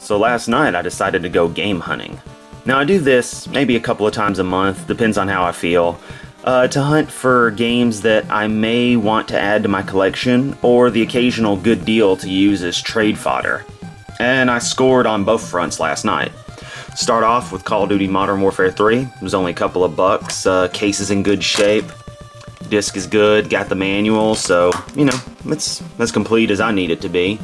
So last night I decided to go game hunting. Now I do this maybe a couple of times a month, depends on how I feel, to hunt for games that I may want to add to my collection, or the occasional good deal to use as trade fodder. And I scored on both fronts last night. Start off with Call of Duty Modern Warfare 3, it was only a couple of bucks, case is in good shape, disc is good, got the manual, so, you know, it's as complete as I need it to be.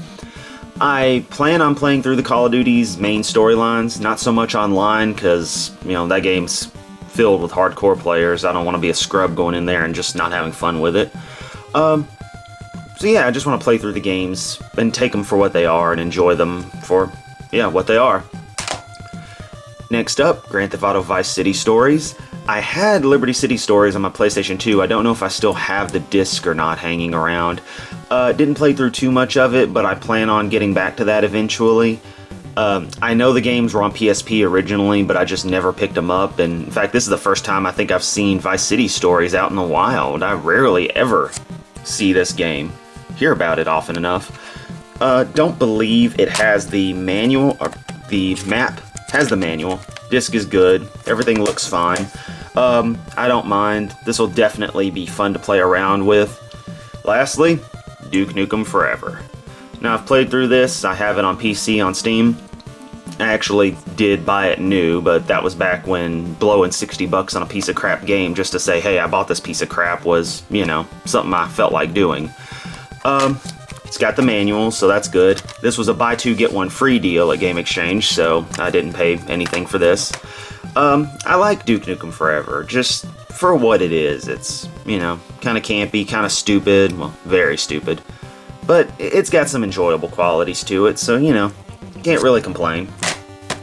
I plan on playing through the Call of Duty's main storylines, not so much online, because, you know, that game's filled with hardcore players. I don't want to be a scrub going in there and just not having fun with it. So yeah, I just want to play through the games and take them for what they are and enjoy them for, yeah, what they are. Next up, Grand Theft Auto Vice City Stories. I had Liberty City Stories on my PlayStation 2. I don't know if I still have the disc or not hanging around. Didn't play through too much of it, but I plan on getting back to that eventually. I know the games were on PSP originally, but I just never picked them up, and in fact, this is the first time I think I've seen Vice City Stories out in the wild. I rarely ever see this game, hear about it often enough. Don't believe it has the manual, or the map has the manual. Disc is good, everything looks fine. I don't mind. This will definitely be fun to play around with. Lastly, Duke Nukem Forever. Now I've played through this, I have it on PC on Steam. I actually did buy it new, but that was back when blowing 60 bucks on a piece of crap game just to say, hey, I bought this piece of crap was, you know, something I felt like doing. It's got the manual, so that's good. This was a buy two get one free deal at Game Exchange, so I didn't pay anything for this. I like Duke Nukem Forever, just for what it is. It's, you know, kind of campy, kind of stupid, well, very stupid. But it's got some enjoyable qualities to it, so, you know, can't really complain.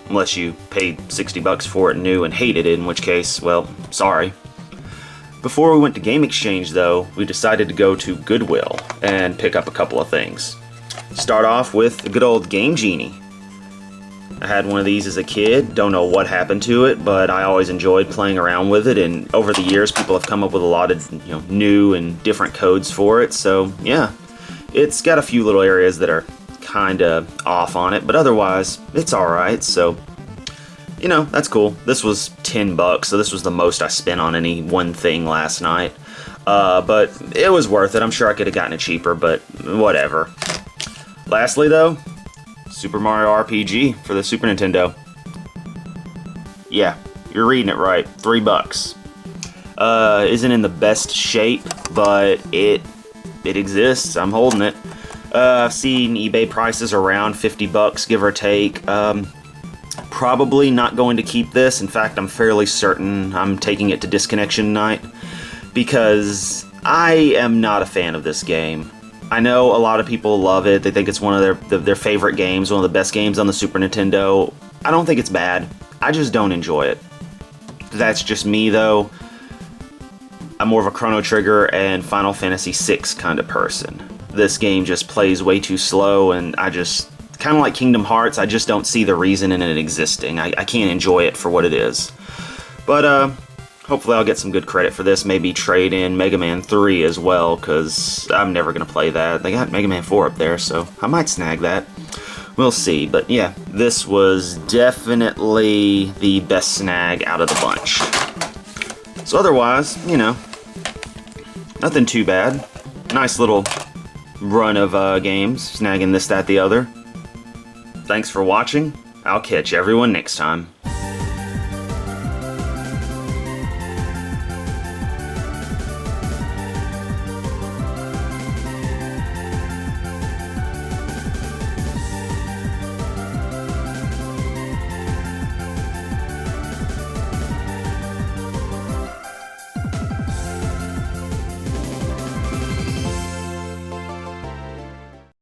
Unless you paid 60 bucks for it new and hated it, in which case, well, sorry. Before we went to Game Exchange, though, we decided to go to Goodwill and pick up a couple of things. Start off with the good old Game Genie. I had one of these as a kid, don't know what happened to it, but I always enjoyed playing around with it, and over the years people have come up with a lot of, you know, new and different codes for it, so yeah. It's got a few little areas that are kinda off on it, but otherwise, it's alright, so, you know, that's cool. This was 10 bucks, so this was the most I spent on any one thing last night. But it was worth it. I'm sure I could have gotten it cheaper, but whatever. Lastly, though, Super Mario RPG for the Super Nintendo. Yeah, you're reading it right. 3 bucks. Isn't in the best shape, but it exists. I'm holding it. I've seen eBay prices around 50 bucks, give or take. Probably not going to keep this. In fact, I'm fairly certain I'm taking it to disconnection night, because I am not a fan of this game. I know a lot of people love it. They think it's one of their favorite games, one of the best games on the Super Nintendo. I don't think it's bad. I just don't enjoy it. That's just me, though. I'm more of a Chrono Trigger and Final Fantasy VI kind of person. This game just plays way too slow, and I just, kind of like Kingdom Hearts, I just don't see the reason in it existing. I can't enjoy it for what it is. But, hopefully I'll get some good credit for this, maybe trade in Mega Man 3 as well, because I'm never going to play that. They got Mega Man 4 up there, so I might snag that. We'll see, but yeah, this was definitely the best snag out of the bunch. So otherwise, you know, nothing too bad. Nice little run of games, snagging this, that, the other. Thanks for watching. I'll catch everyone next time.